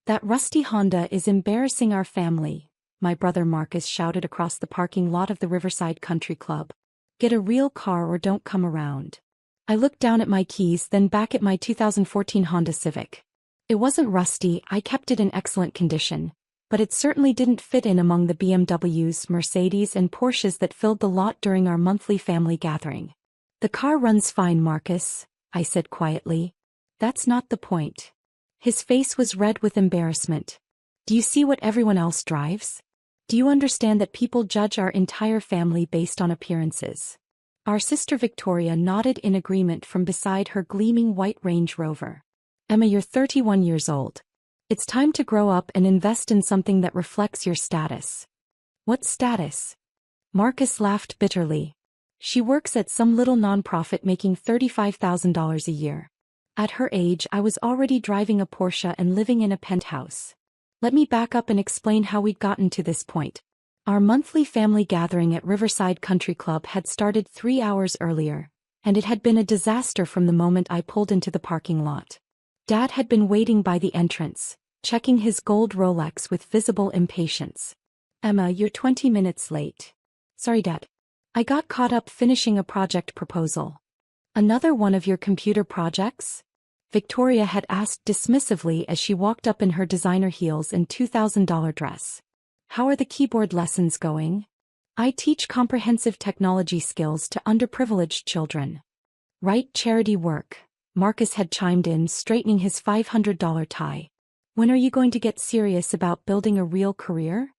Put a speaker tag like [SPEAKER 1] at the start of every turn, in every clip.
[SPEAKER 1] That rusty Honda is embarrassing our family, my brother Marcus shouted across the parking lot of the Riverside Country Club. Get a real car or don't come around. I looked down at my keys, then back at my 2014 Honda Civic. It wasn't rusty, I kept it in excellent condition, but it certainly didn't fit in among the BMWs, Mercedes and Porsches that filled the lot during our monthly family gathering. The car runs fine, Marcus, I said quietly. That's not the point. His face was red with embarrassment. Do you see what everyone else drives? Do you understand that people judge our entire family based on appearances? Our sister Victoria nodded in agreement from beside her gleaming white Range Rover. Emma, you're 31 years old. It's time to grow up and invest in something that reflects your status. What status? Marcus laughed bitterly. She works at some little nonprofit making $35,000 a year. At her age, I was already driving a Porsche and living in a penthouse. Let me back up and explain how we'd gotten to this point. Our monthly family gathering at Riverside Country Club had started 3 hours earlier, and it had been a disaster from the moment I pulled into the parking lot. Dad had been waiting by the entrance, checking his gold Rolex with visible impatience. Emma, you're 20 minutes late. Sorry, Dad. I got caught up finishing a project proposal. Another one of your computer projects? Victoria had asked dismissively as she walked up in her designer heels and $2,000 dress. How are the keyboard lessons going? I teach comprehensive technology skills to underprivileged children. Right, charity work, Marcus had chimed in, straightening his $500 tie. When are you going to get serious about building a real career?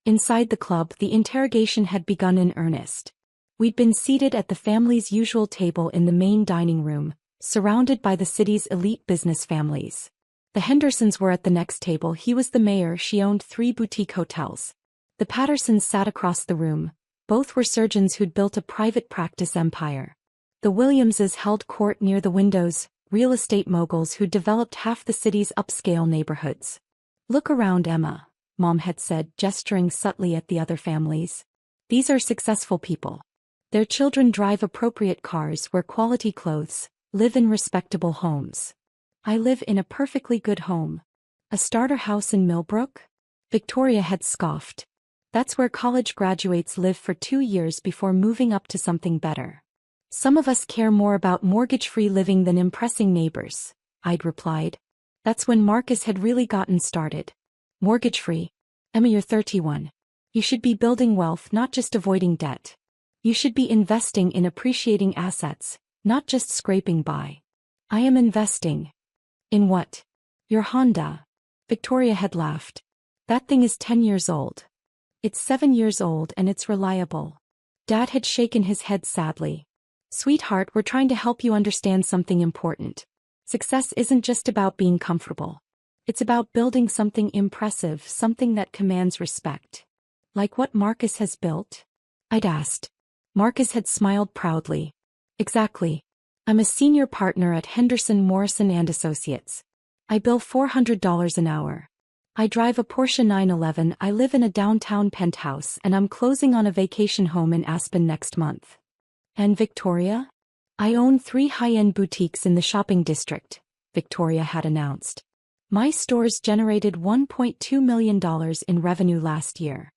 [SPEAKER 1] Inside the club, the interrogation had begun in earnest. We'd been seated at the family's usual table in the main dining room, surrounded by the city's elite business families. The Hendersons were at the next table. He was the mayor. She owned 3 boutique hotels. The Pattersons sat across the room. Both were surgeons who'd built a private practice empire. The Williamses held court near the windows, real estate moguls who'd developed half the city's upscale neighborhoods. Look around, Emma, Mom had said, gesturing subtly at the other families. These are successful people. Their children drive appropriate cars, wear quality clothes, live in respectable homes. I live in a perfectly good home. A starter house in Millbrook? Victoria had scoffed. That's where college graduates live for 2 years before moving up to something better. Some of us care more about mortgage-free living than impressing neighbors, I'd replied. That's when Marcus had really gotten started. Mortgage-free? Emma, you're 31. You should be building wealth, not just avoiding debt. You should be investing in appreciating assets, not just scraping by. I am investing. In what? Your Honda. Victoria had laughed. That thing is 10 years old. It's 7 years old and it's reliable. Dad had shaken his head sadly. Sweetheart, we're trying to help you understand something important. Success isn't just about being comfortable. It's about building something impressive, something that commands respect. Like what Marcus has built? I'd asked. Marcus had smiled proudly. Exactly. I'm a senior partner at Henderson Morrison and Associates. I bill $400 an hour. I drive a Porsche 911, I live in a downtown penthouse, and I'm closing on a vacation home in Aspen next month. And Victoria? I own 3 high-end boutiques in the shopping district, Victoria had announced. My stores generated $1.2 million in revenue last year.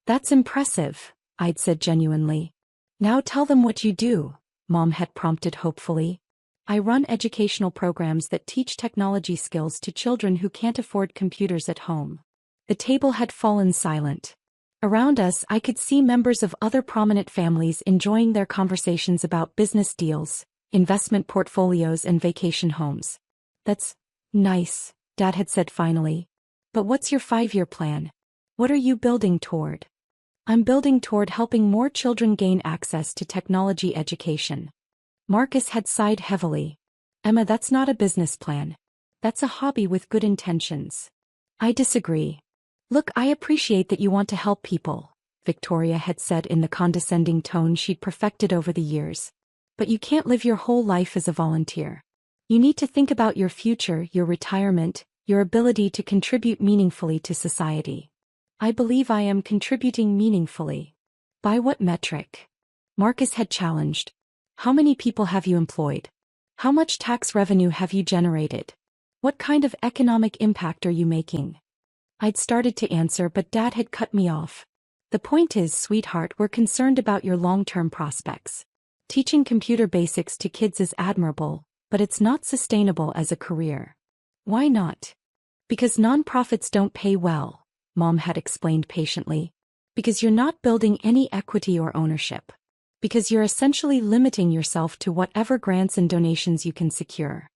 [SPEAKER 1] That's impressive, I'd said genuinely. Now tell them what you do, Mom had prompted hopefully. I run educational programs that teach technology skills to children who can't afford computers at home. The table had fallen silent. Around us, I could see members of other prominent families enjoying their conversations about business deals, investment portfolios, and vacation homes. That's nice, Dad had said finally. But what's your 5-year plan? What are you building toward? I'm building toward helping more children gain access to technology education. Marcus had sighed heavily. Emma, that's not a business plan. That's a hobby with good intentions. I disagree. Look, I appreciate that you want to help people, Victoria had said in the condescending tone she'd perfected over the years. But you can't live your whole life as a volunteer. You need to think about your future, your retirement, your ability to contribute meaningfully to society. I believe I am contributing meaningfully. By what metric? Marcus had challenged. How many people have you employed? How much tax revenue have you generated? What kind of economic impact are you making? I'd started to answer, but Dad had cut me off. The point is, sweetheart, we're concerned about your long-term prospects. Teaching computer basics to kids is admirable, but it's not sustainable as a career. Why not? Because nonprofits don't pay well, Mom had explained patiently. Because you're not building any equity or ownership. Because you're essentially limiting yourself to whatever grants and donations you can secure.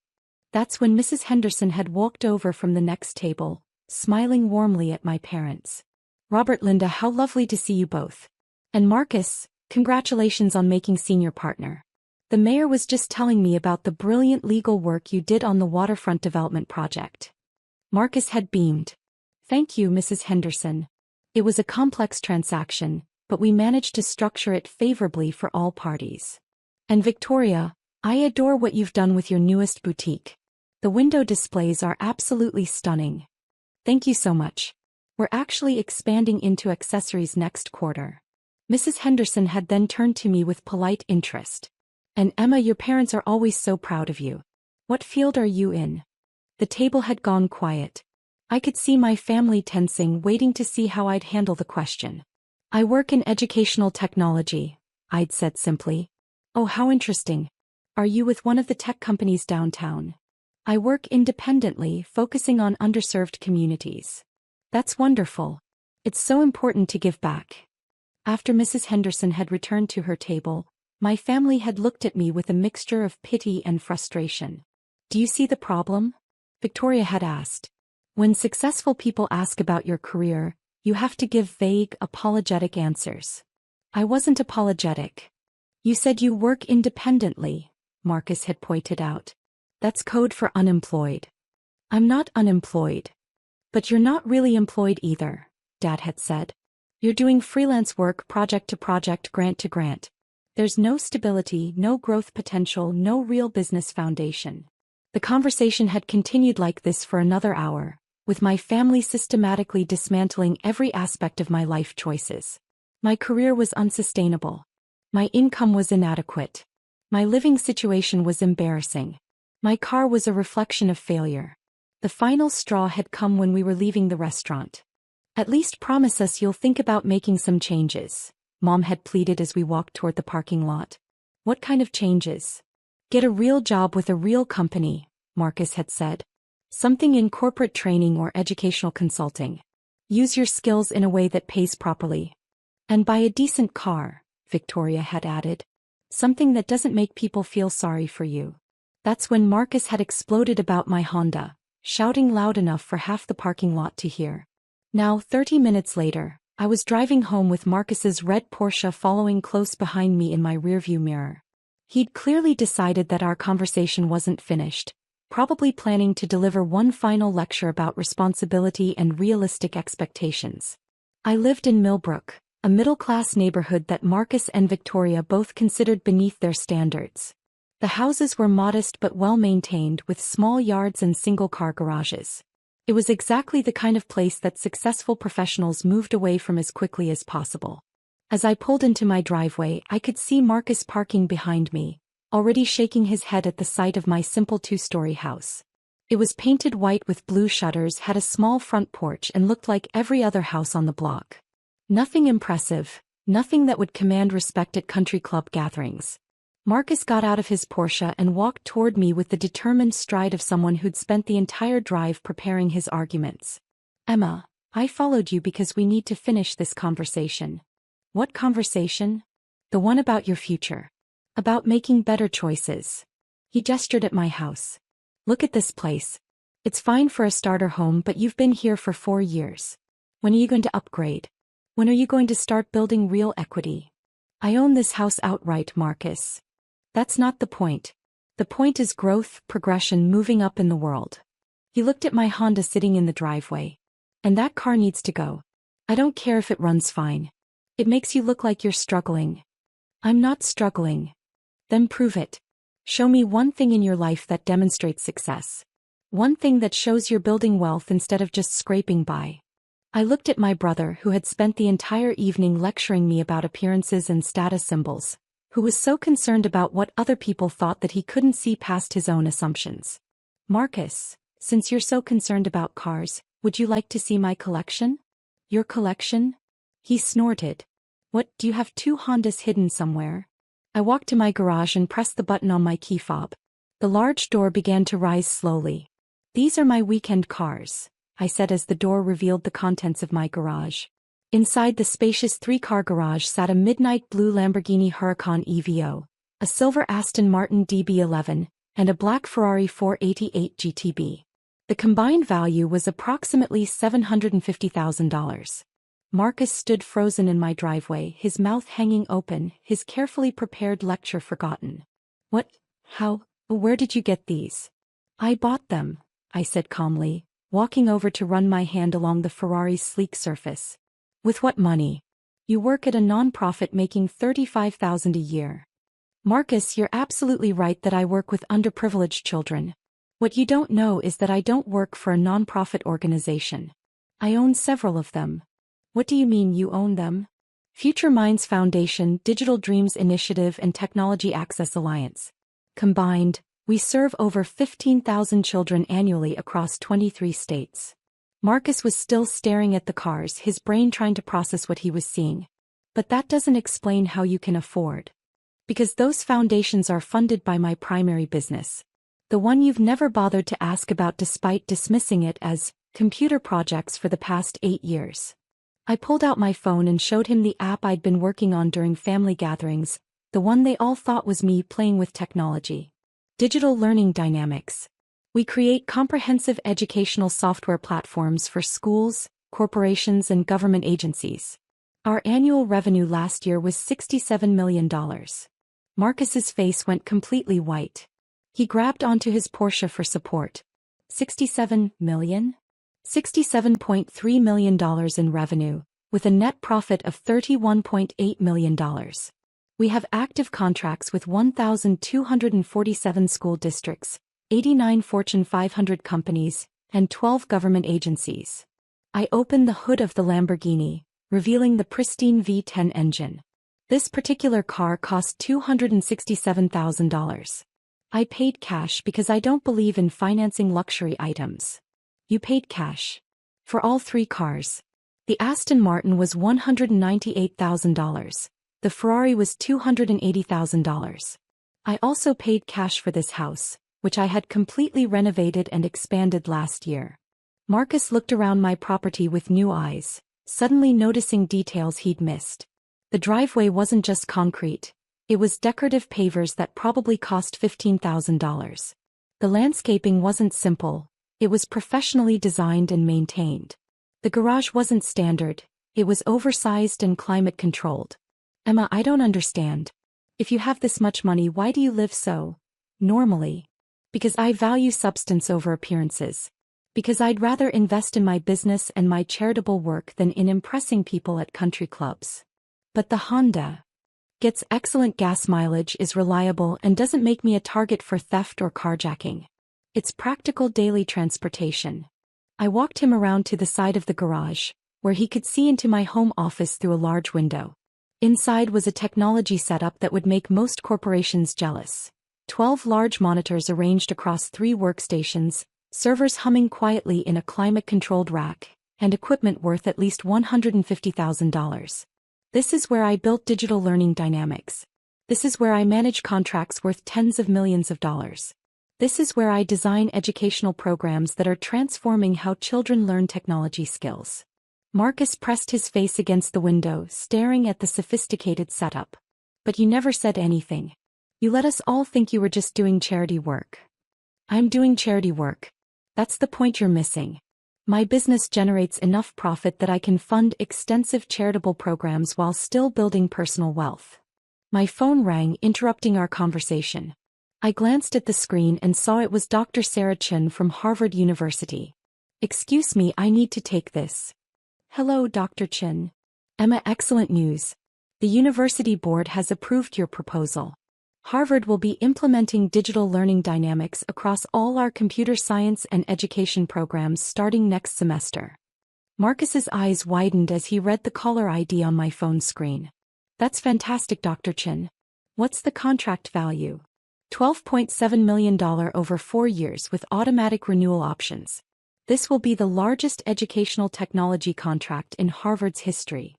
[SPEAKER 1] That's when Mrs. Henderson had walked over from the next table, smiling warmly at my parents. Robert, Linda, how lovely to see you both. And Marcus, congratulations on making senior partner. The mayor was just telling me about the brilliant legal work you did on the waterfront development project. Marcus had beamed. Thank you, Mrs. Henderson. It was a complex transaction, but we managed to structure it favorably for all parties. And Victoria, I adore what you've done with your newest boutique. The window displays are absolutely stunning. Thank you so much. We're actually expanding into accessories next quarter. Mrs. Henderson had then turned to me with polite interest. And Emma, your parents are always so proud of you. What field are you in? The table had gone quiet. I could see my family tensing, waiting to see how I'd handle the question. I work in educational technology, I'd said simply. Oh, how interesting. Are you with one of the tech companies downtown? I work independently, focusing on underserved communities. That's wonderful. It's so important to give back. After Mrs. Henderson had returned to her table, my family had looked at me with a mixture of pity and frustration. Do you see the problem? Victoria had asked. When successful people ask about your career, you have to give vague, apologetic answers. I wasn't apologetic. You said you work independently, Marcus had pointed out. That's code for unemployed. I'm not unemployed. But you're not really employed either, Dad had said. You're doing freelance work, project to project, grant to grant. There's no stability, no growth potential, no real business foundation. The conversation had continued like this for another hour, with my family systematically dismantling every aspect of my life choices. My career was unsustainable. My income was inadequate. My living situation was embarrassing. My car was a reflection of failure. The final straw had come when we were leaving the restaurant. At least promise us you'll think about making some changes, Mom had pleaded as we walked toward the parking lot. What kind of changes? Get a real job with a real company, Marcus had said. Something in corporate training or educational consulting. Use your skills in a way that pays properly. And buy a decent car, Victoria had added. Something that doesn't make people feel sorry for you. That's when Marcus had exploded about my Honda, shouting loud enough for half the parking lot to hear. Now, 30 minutes later, I was driving home with Marcus's red Porsche following close behind me in my rearview mirror. He'd clearly decided that our conversation wasn't finished, probably planning to deliver one final lecture about responsibility and realistic expectations. I lived in Millbrook, a middle-class neighborhood that Marcus and Victoria both considered beneath their standards. The houses were modest but well-maintained, with small yards and single-car garages. It was exactly the kind of place that successful professionals moved away from as quickly as possible. As I pulled into my driveway, I could see Marcus parking behind me, already shaking his head at the sight of my simple two-story house. It was painted white with blue shutters, had a small front porch, and looked like every other house on the block. Nothing impressive, nothing that would command respect at country club gatherings. Marcus got out of his Porsche and walked toward me with the determined stride of someone who'd spent the entire drive preparing his arguments. Emma, I followed you because we need to finish this conversation. What conversation? The one about your future. About making better choices. He gestured at my house. Look at this place. It's fine for a starter home, but you've been here for 4 years. When are you going to upgrade? When are you going to start building real equity? I own this house outright, Marcus. That's not the point. The point is growth, progression, moving up in the world. He looked at my Honda sitting in the driveway. And that car needs to go. I don't care if it runs fine. It makes you look like you're struggling. I'm not struggling. Then prove it. Show me one thing in your life that demonstrates success. One thing that shows you're building wealth instead of just scraping by. I looked at my brother, who had spent the entire evening lecturing me about appearances and status symbols, who was so concerned about what other people thought that he couldn't see past his own assumptions. Marcus, Since you're so concerned about cars, would you like to see my collection? Your collection? He snorted. What, do you have two Hondas hidden somewhere? I walked to my garage and pressed the button on my key fob. The large door began to rise slowly. These are my weekend cars, I said as the door revealed the contents of my garage. Inside the spacious three-car garage sat a midnight blue Lamborghini Huracan EVO, a silver Aston Martin DB11, and a black Ferrari 488 GTB. The combined value was approximately $750,000. Marcus stood frozen in my driveway, his mouth hanging open, his carefully prepared lecture forgotten. What? How? Where did you get these? I bought them, I said calmly, walking over to run my hand along the Ferrari's sleek surface. With what money? You work at a non-profit making $35,000 a year. Marcus, you're absolutely right that I work with underprivileged children. What you don't know is that I don't work for a non-profit organization. I own several of them. What do you mean you own them? Future Minds Foundation, Digital Dreams Initiative and Technology Access Alliance. Combined, we serve over 15,000 children annually across 23 states. Marcus was still staring at the cars, his brain trying to process what he was seeing. But that doesn't explain how you can afford. Because those foundations are funded by my primary business. The one you've never bothered to ask about despite dismissing it as computer projects for the past 8 years. I pulled out my phone and showed him the app I'd been working on during family gatherings, the one they all thought was me playing with technology. Digital Learning Dynamics. We create comprehensive educational software platforms for schools, corporations, and government agencies. Our annual revenue last year was $67 million. Marcus's face went completely white. He grabbed onto his Porsche for support. $67 million? $67.3 million in revenue, with a net profit of $31.8 million. We have active contracts with 1,247 school districts, 89 Fortune 500 companies, and 12 government agencies. I opened the hood of the Lamborghini, revealing the pristine V10 engine. This particular car cost $267,000. I paid cash because I don't believe in financing luxury items. You paid cash. For all 3 cars. The Aston Martin was $198,000. The Ferrari was $280,000. I also paid cash for this house, which I had completely renovated and expanded last year. Marcus looked around my property with new eyes, suddenly noticing details he'd missed. The driveway wasn't just concrete. It was decorative pavers that probably cost $15,000. The landscaping wasn't simple. It was professionally designed and maintained. The garage wasn't standard. It was oversized and climate-controlled. Emma, I don't understand. If you have this much money, why do you live so normally? Because I value substance over appearances. Because I'd rather invest in my business and my charitable work than in impressing people at country clubs. But the Honda gets excellent gas mileage, is reliable, and doesn't make me a target for theft or carjacking. It's practical daily transportation. I walked him around to the side of the garage, where he could see into my home office through a large window. Inside was a technology setup that would make most corporations jealous. 12 large monitors arranged across 3 workstations, servers humming quietly in a climate-controlled rack, and equipment worth at least $150,000. This is where I built Digital Learning Dynamics. This is where I manage contracts worth tens of millions of dollars. This is where I design educational programs that are transforming how children learn technology skills. Marcus pressed his face against the window, staring at the sophisticated setup. But you never said anything. You let us all think you were just doing charity work. I'm doing charity work. That's the point you're missing. My business generates enough profit that I can fund extensive charitable programs while still building personal wealth. My phone rang, interrupting our conversation. I glanced at the screen and saw it was Dr. Sarah Chen from Harvard University. Excuse me, I need to take this. Hello, Dr. Chen. Emma, excellent news. The university board has approved your proposal. Harvard will be implementing Digital Learning Dynamics across all our computer science and education programs starting next semester. Marcus's eyes widened as he read the caller ID on my phone screen. That's fantastic, Dr. Chen. What's the contract value? $12.7 million over 4 years with automatic renewal options. This will be the largest educational technology contract in Harvard's history.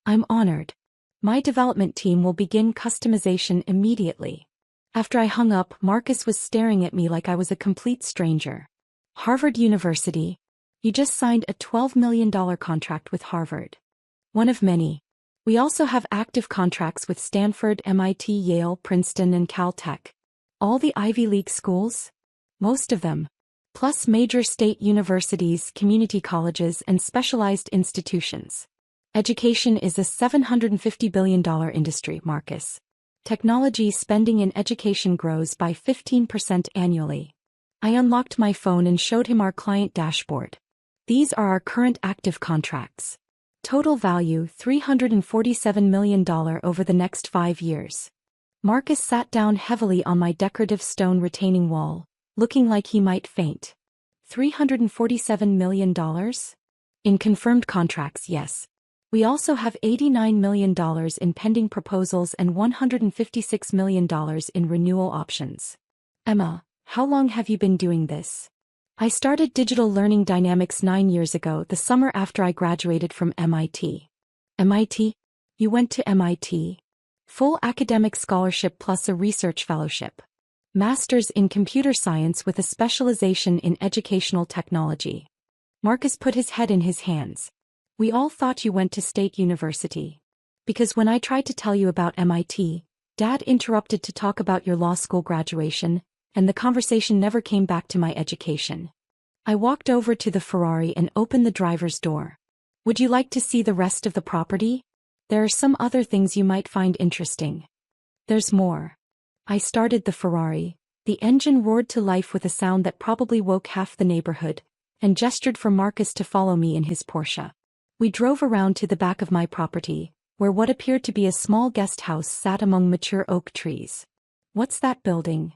[SPEAKER 1] I'm honored. My development team will begin customization immediately. After I hung up, Marcus was staring at me like I was a complete stranger. Harvard University. You just signed a $12 million contract with Harvard. One of many. We also have active contracts with Stanford, MIT, Yale, Princeton, and Caltech. All the Ivy League schools? Most of them. Plus major state universities, community colleges, and specialized institutions. Education is a $750 billion industry, Marcus. Technology spending in education grows by 15% annually. I unlocked my phone and showed him our client dashboard. These are our current active contracts. Total value $347 million over the next 5 years. Marcus sat down heavily on my decorative stone retaining wall, looking like he might faint. $347 million? In confirmed contracts, yes. We also have $89 million in pending proposals and $156 million in renewal options. Emma, how long have you been doing this? I started Digital Learning Dynamics 9 years ago, the summer after I graduated from MIT. MIT? You went to MIT? Full academic scholarship plus a research fellowship. Master's in computer science with a specialization in educational technology. Marcus put his head in his hands. We all thought you went to State University. Because when I tried to tell you about MIT, Dad interrupted to talk about your law school graduation, and the conversation never came back to my education. I walked over to the Ferrari and opened the driver's door. Would you like to see the rest of the property? There are some other things you might find interesting. There's more. I started the Ferrari. The engine roared to life with a sound that probably woke half the neighborhood, and gestured for Marcus to follow me in his Porsche. We drove around to the back of my property, where what appeared to be a small guest house sat among mature oak trees. What's that building?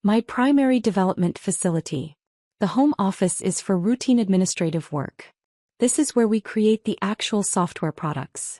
[SPEAKER 1] My primary development facility. The home office is for routine administrative work. This is where we create the actual software products.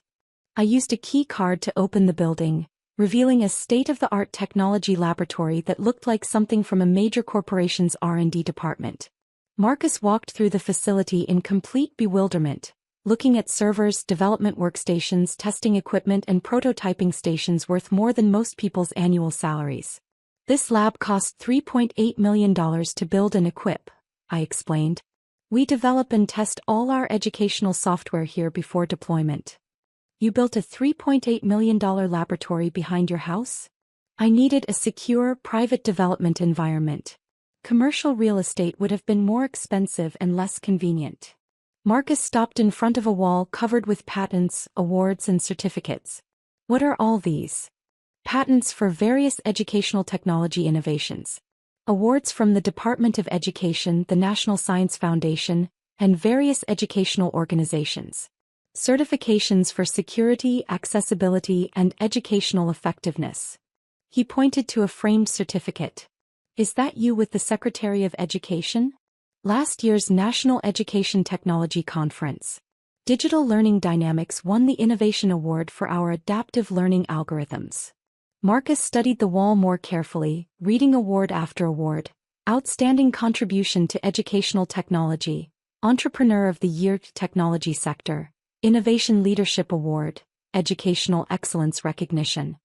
[SPEAKER 1] I used a key card to open the building, revealing a state-of-the-art technology laboratory that looked like something from a major corporation's R&D department. Marcus walked through the facility in complete bewilderment, looking at servers, development workstations, testing equipment, and prototyping stations worth more than most people's annual salaries. This lab cost $3.8 million to build and equip, I explained. We develop and test all our educational software here before deployment. You built a $3.8 million laboratory behind your house? I needed a secure, private development environment. Commercial real estate would have been more expensive and less convenient. Marcus stopped in front of a wall covered with patents, awards, and certificates. What are all these? Patents for various educational technology innovations. Awards from the Department of Education, the National Science Foundation, and various educational organizations. Certifications for security, accessibility, and educational effectiveness. He pointed to a framed certificate. Is that you with the Secretary of Education? Last year's National Education Technology Conference. Digital Learning Dynamics won the Innovation Award for our adaptive learning algorithms. Marcus studied the wall more carefully, reading award after award. Outstanding contribution to educational technology, Entrepreneur of the Year Technology Sector, Innovation Leadership Award, Educational Excellence Recognition.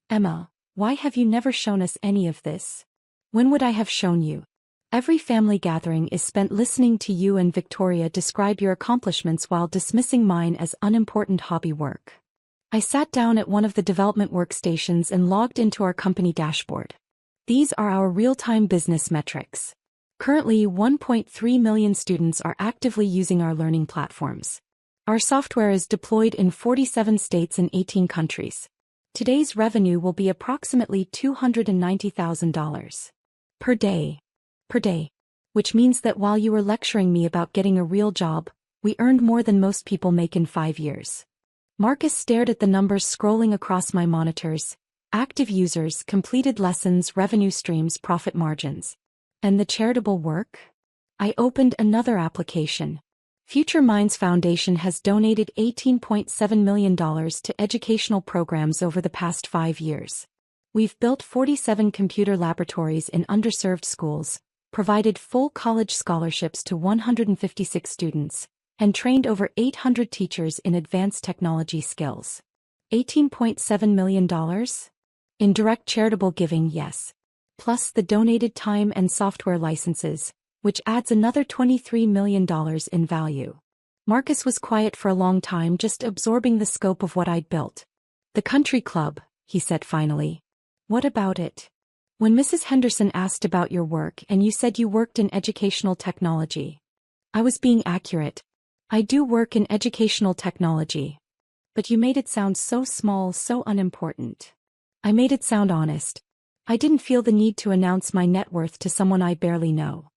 [SPEAKER 1] Emma, why have you never shown us any of this? When would I have shown you? Every family gathering is spent listening to you and Victoria describe your accomplishments while dismissing mine as unimportant hobby work. I sat down at one of the development workstations and logged into our company dashboard. These are our real-time business metrics. Currently, 1.3 million students are actively using our learning platforms. Our software is deployed in 47 states and 18 countries. Today's revenue will be approximately $290,000 per day. Which means that while you were lecturing me about getting a real job, we earned more than most people make in 5 years. Marcus stared at the numbers scrolling across my monitors: active users, completed lessons, revenue streams, profit margins. And the charitable work? I opened another application. Future Minds Foundation has donated $18.7 million to educational programs over the past 5 years. We've built 47 computer laboratories in underserved schools, provided full college scholarships to 156 students, and trained over 800 teachers in advanced technology skills. $18.7 million? In direct charitable giving, yes. Plus the donated time and software licenses, which adds another $23 million in value. Marcus was quiet for a long time, just absorbing the scope of what I'd built. The country club, he said finally. What about it? When Mrs. Henderson asked about your work and you said you worked in educational technology. I was being accurate. I do work in educational technology. But you made it sound so small, so unimportant. I made it sound honest. I didn't feel the need to announce my net worth to someone I barely know.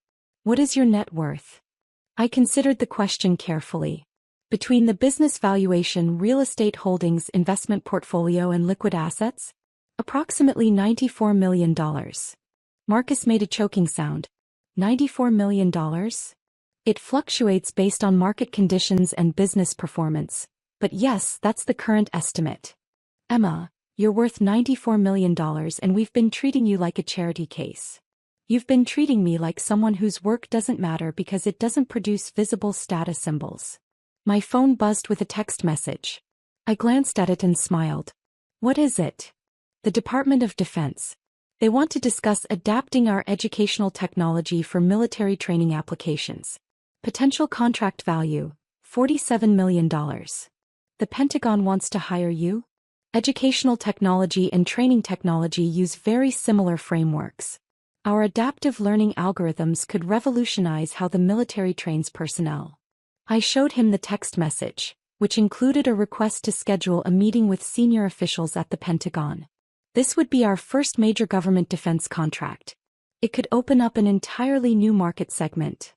[SPEAKER 1] What is your net worth? I considered the question carefully. Between the business valuation, real estate holdings, investment portfolio, and liquid assets? Approximately $94 million. Marcus made a choking sound. $94 million? It fluctuates based on market conditions and business performance. But yes, that's the current estimate. Emma, you're worth $94 million and we've been treating you like a charity case. You've been treating me like someone whose work doesn't matter because it doesn't produce visible status symbols. My phone buzzed with a text message. I glanced at it and smiled. What is it? The Department of Defense. They want to discuss adapting our educational technology for military training applications. Potential contract value, $47 million. The Pentagon wants to hire you? Educational technology and training technology use very similar frameworks. Our adaptive learning algorithms could revolutionize how the military trains personnel. I showed him the text message, which included a request to schedule a meeting with senior officials at the Pentagon. This would be our first major government defense contract. It could open up an entirely new market segment.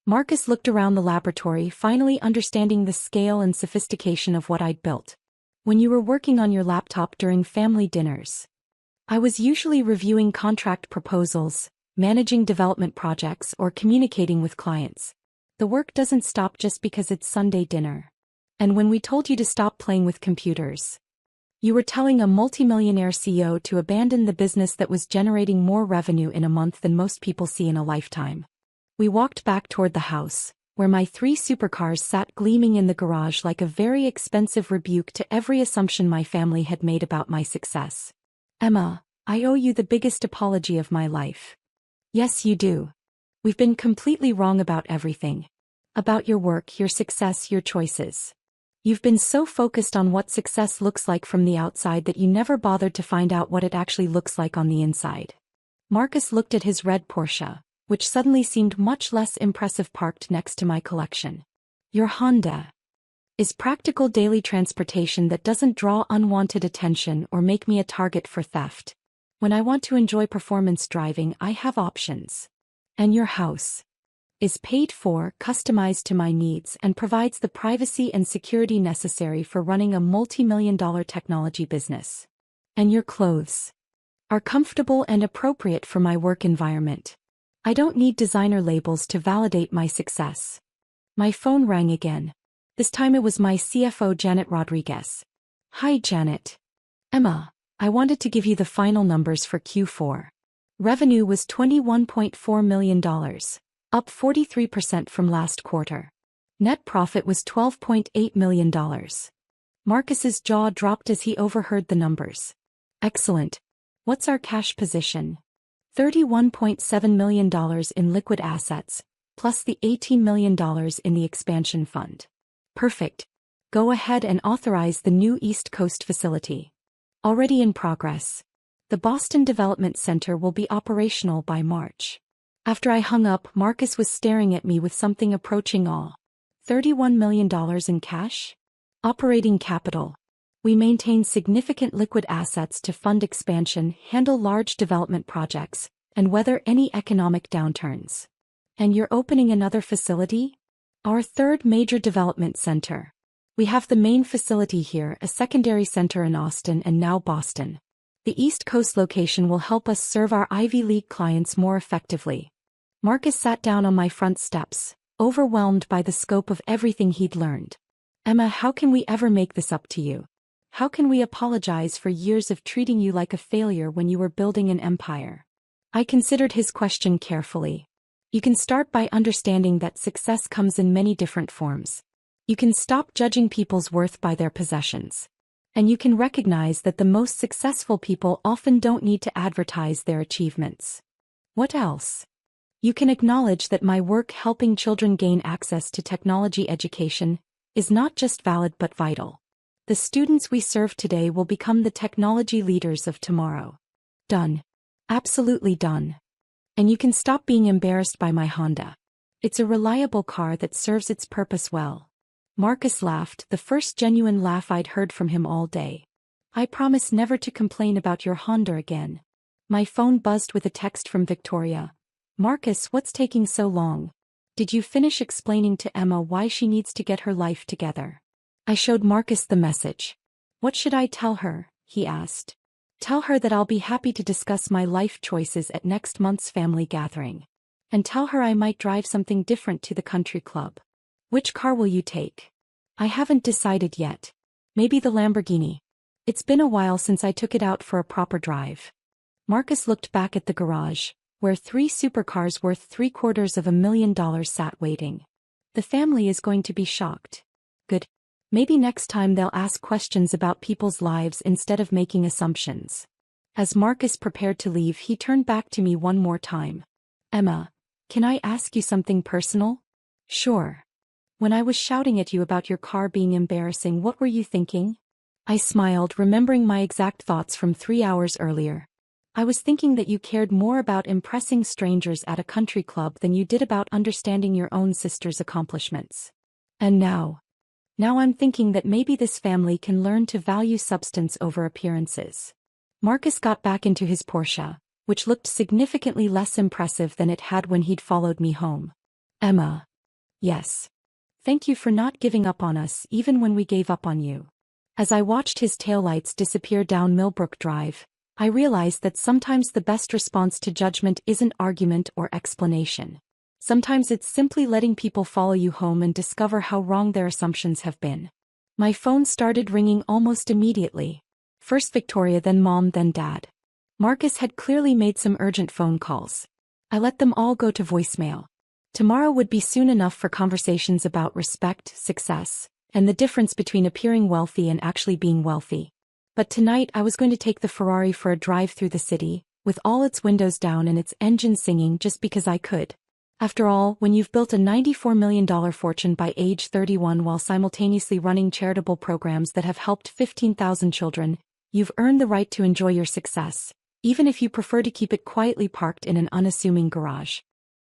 [SPEAKER 1] Marcus looked around the laboratory, finally understanding the scale and sophistication of what I'd built. When you were working on your laptop during family dinners, I was usually reviewing contract proposals, managing development projects, or communicating with clients. The work doesn't stop just because it's Sunday dinner. And when we told you to stop playing with computers, you were telling a multimillionaire CEO to abandon the business that was generating more revenue in a month than most people see in a lifetime. We walked back toward the house, where my 3 supercars sat gleaming in the garage like a very expensive rebuke to every assumption my family had made about my success. Emma, I owe you the biggest apology of my life. Yes, you do. We've been completely wrong about everything. About your work, your success, your choices. You've been so focused on what success looks like from the outside that you never bothered to find out what it actually looks like on the inside. Marcus looked at his red Porsche, which suddenly seemed much less impressive parked next to my collection. Your Honda is practical daily transportation that doesn't draw unwanted attention or make me a target for theft. When I want to enjoy performance driving, I have options. And your house is paid for, customized to my needs, and provides the privacy and security necessary for running a multi-million-dollar technology business. And your clothes are comfortable and appropriate for my work environment. I don't need designer labels to validate my success. My phone rang again. This time it was my CFO, Janet Rodriguez. Hi, Janet. Emma, I wanted to give you the final numbers for Q4. Revenue was $21.4 million, up 43% from last quarter. Net profit was $12.8 million. Marcus's jaw dropped as he overheard the numbers. Excellent. What's our cash position? $31.7 million in liquid assets, plus the $18 million in the expansion fund. Perfect. Go ahead and authorize the new East Coast facility. Already in progress. The Boston Development Center will be operational by March. After I hung up, Marcus was staring at me with something approaching awe. $31 million in cash? Operating capital. We maintain significant liquid assets to fund expansion, handle large development projects, and weather any economic downturns. And you're opening another facility? Our third major development center. We have the main facility here, a secondary center in Austin, and now Boston. The East Coast location will help us serve our Ivy League clients more effectively. Marcus sat down on my front steps, overwhelmed by the scope of everything he'd learned. Emma, how can we ever make this up to you? How can we apologize for years of treating you like a failure when you were building an empire? I considered his question carefully. You can start by understanding that success comes in many different forms. You can stop judging people's worth by their possessions. And you can recognize that the most successful people often don't need to advertise their achievements. What else? You can acknowledge that my work helping children gain access to technology education is not just valid but vital. The students we serve today will become the technology leaders of tomorrow. Done. Absolutely done. And you can stop being embarrassed by my Honda. It's a reliable car that serves its purpose well. Marcus laughed, the first genuine laugh I'd heard from him all day. I promise never to complain about your Honda again. My phone buzzed with a text from Victoria. Marcus, what's taking so long? Did you finish explaining to Emma why she needs to get her life together? I showed Marcus the message. What should I tell her? He asked. Tell her that I'll be happy to discuss my life choices at next month's family gathering. And tell her I might drive something different to the country club. Which car will you take? I haven't decided yet. Maybe the Lamborghini. It's been a while since I took it out for a proper drive. Marcus looked back at the garage, where 3 supercars worth $750,000 sat waiting. The family is going to be shocked. Good. Maybe next time they'll ask questions about people's lives instead of making assumptions. As Marcus prepared to leave, he turned back to me one more time. Emma, can I ask you something personal? Sure. When I was shouting at you about your car being embarrassing, what were you thinking? I smiled, remembering my exact thoughts from 3 hours earlier. I was thinking that you cared more about impressing strangers at a country club than you did about understanding your own sister's accomplishments. And now I'm thinking that maybe this family can learn to value substance over appearances. Marcus got back into his Porsche, which looked significantly less impressive than it had when he'd followed me home. Emma. Yes. Thank you for not giving up on us even when we gave up on you. As I watched his taillights disappear down Millbrook Drive, I realized that sometimes the best response to judgment isn't argument or explanation. Sometimes it's simply letting people follow you home and discover how wrong their assumptions have been. My phone started ringing almost immediately. First Victoria, then Mom, then Dad. Marcus had clearly made some urgent phone calls. I let them all go to voicemail. Tomorrow would be soon enough for conversations about respect, success, and the difference between appearing wealthy and actually being wealthy. But tonight I was going to take the Ferrari for a drive through the city, with all its windows down and its engine singing just because I could. After all, when you've built a $94 million fortune by age 31 while simultaneously running charitable programs that have helped 15,000 children, you've earned the right to enjoy your success, even if you prefer to keep it quietly parked in an unassuming garage.